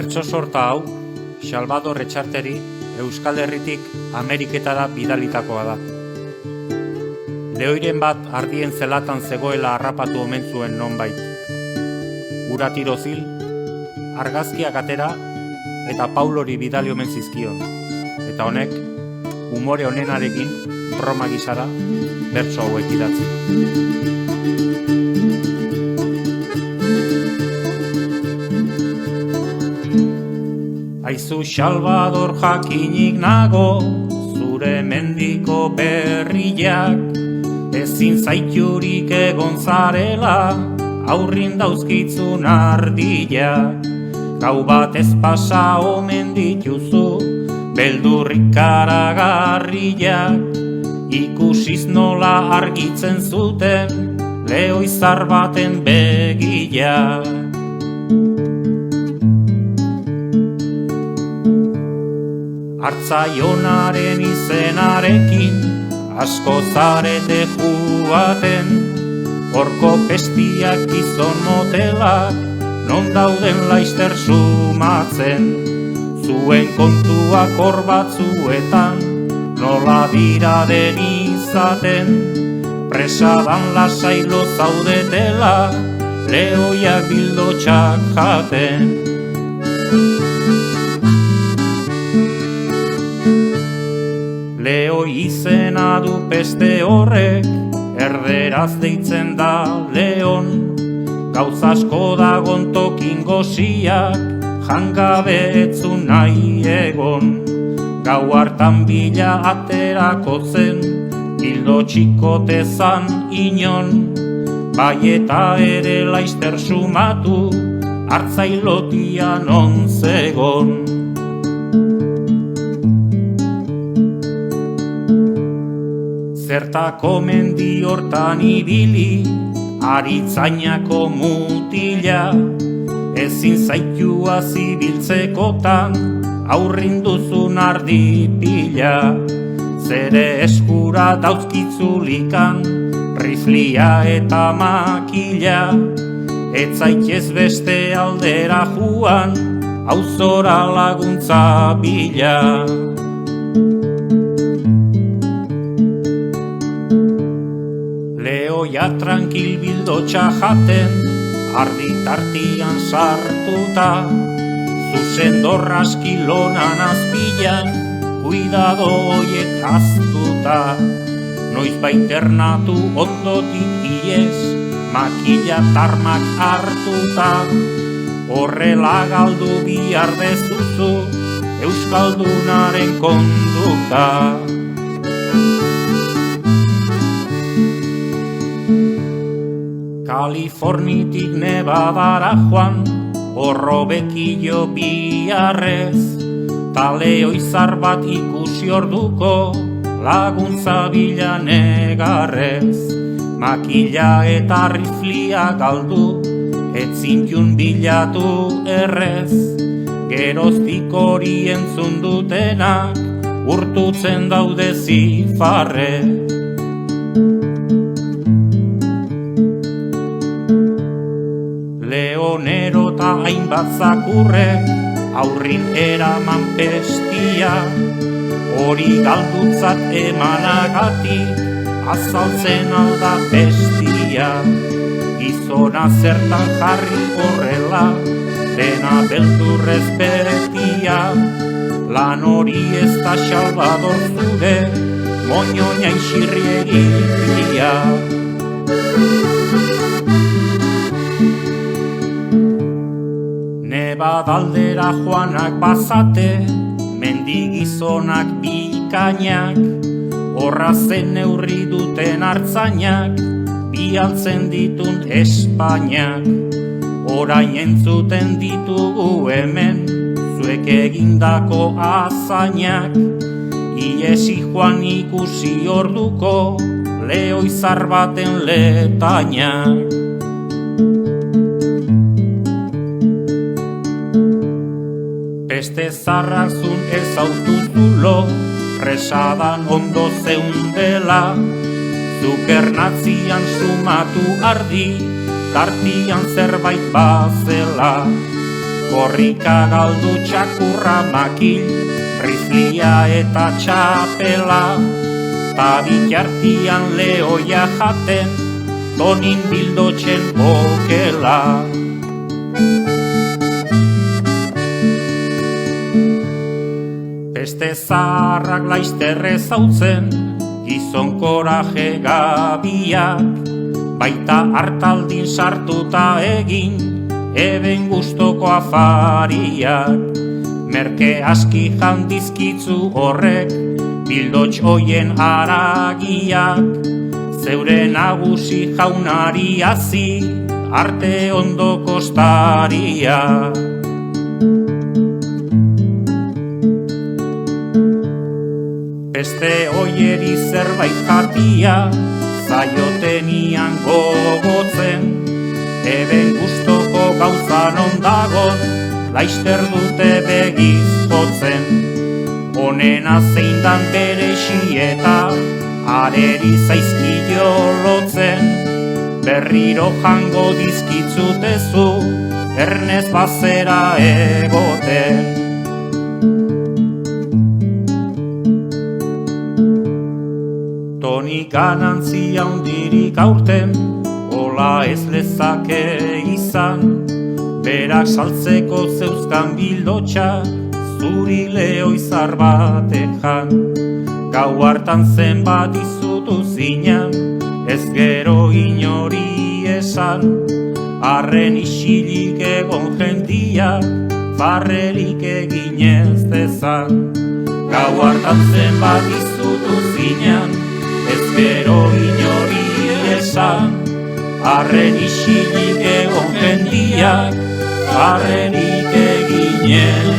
Bertso sorta hau, Salvador Etxarteri Euskal Herritik Ameriketara bidalitakoa da. Lehoiren bat ardien zelatan zegoela harrapatu omen zuen nonbait. Ura tirozil, argazkiak atera eta Paulori bidali omen zizkion. Eta honek, umore honenarekin, broma gisara, bertso hauek idatzi. Aizu Salvador jakinik nago, zure mendiko berriak, ezin zaiturik egon zarela, aurrin dauzkitzun ardiak. Gau bat ez pasa omen dituzu, beldurrik karagarriak, ikusiz nola argitzen zuten, lehoizar baten begiak. Artzaionaren izenarekin asko zarete juaten, horko pestiak gizon motelak non dauden laister sumatzen. Zuen kontuak hor batzuetan nola dira den izaten, presadan lasailo zaudetela lehoiak bildotxak jaten. Lehoi izena du peste horrek, erderaz deitzen da leon, gauz asko dagon tokin goziak, jangabe etzun nahi egon. Gau hartan bila aterako zen, bildo txikotezan inon, bai eta ere laister sumatu, hartzailotian on zegon. Zertako mendi hortan ibili, aritzainako mutila, ezin zaitua zibiltzekotan, aurrin duzun ardi pila. Zere eskura dauzkitzulikan, riflia eta makila, ez zaitez beste aldera juan, auzora laguntza bila. Lehoia tranquil bildotxa jaten, ardi tartian sartuta, zuzendorraski lonan azpilan, kuidado hoiek aztuta. Noiz baiternatu ondotik iez, makila tarmak hartuta, horrela galdu bihar dezuzu, Euskaldunaren konduta. Kalifornitik Nevadara joan, horro bekillo biharrez, taleoizar bat ikusi orduko, laguntza bila negarrez. Makila eta riflia galdu, etzintun bilatu errez, geroztik hori entzun dutenak, urtutzen daude zifarrez. Leonero eta hainbat zakurrek aurrin eraman pestia, hori galdutzat emanagatik azaltzen alda bestia. Gizona zertan jarri horrela, dena beldurrez betia, lan hori ez da Salvador zure, moñoña isirriegia. Nebadaldera joanak bazate, mendigizonak bikainak, horra zen neurri duten hartzainak, bialtzen ditun Espainiak. Orain entzuten ditugu hemen, zuek egindako azainak, iesi joan ikusi orduko, lehoizar baten letainak. Beste zarrazun ez autuzulo, presadan ondo zeundela, zukernatzian sumatu ardi, tartian zerbait bazela. Korrika galdu txakurra makil, rizlia eta txapela, ta bitartian lehoia jaten, tonin bildotzen okela. Beste zaharrak laizterre zautzen, gizon koraje gabiak, baita hartaldin sartuta egin, eben gustoko afariak. Merke aski jandizkitzu horrek, bildotx hoien aragiak, zeure nagusi jaunari hazi, arte ondo kostaria. Beste hoieri zerbait jatia, zaiotenian gogotzen, eben gustoko gauzan ondagon, laizter dute begiz jotzen. Honena zeindan bere xieta, areri zaizkio lotzen, berriro jango dizkitzutezu, ernez bazera egoten. Toni ganantzia hundirik aurten, hola ez lezake izan, berak saltzeko zeuzkan bildotxak, zuri lehoizar batek jan. Gau hartan zenbat izutu zinan, ez gero inori esan, arren isilik egon jendia, farrerik egin ez dezan. Gau hartan zenbat izutu zinan, ez gero inori esan, arren isilik egon jendia, farrerik egin ez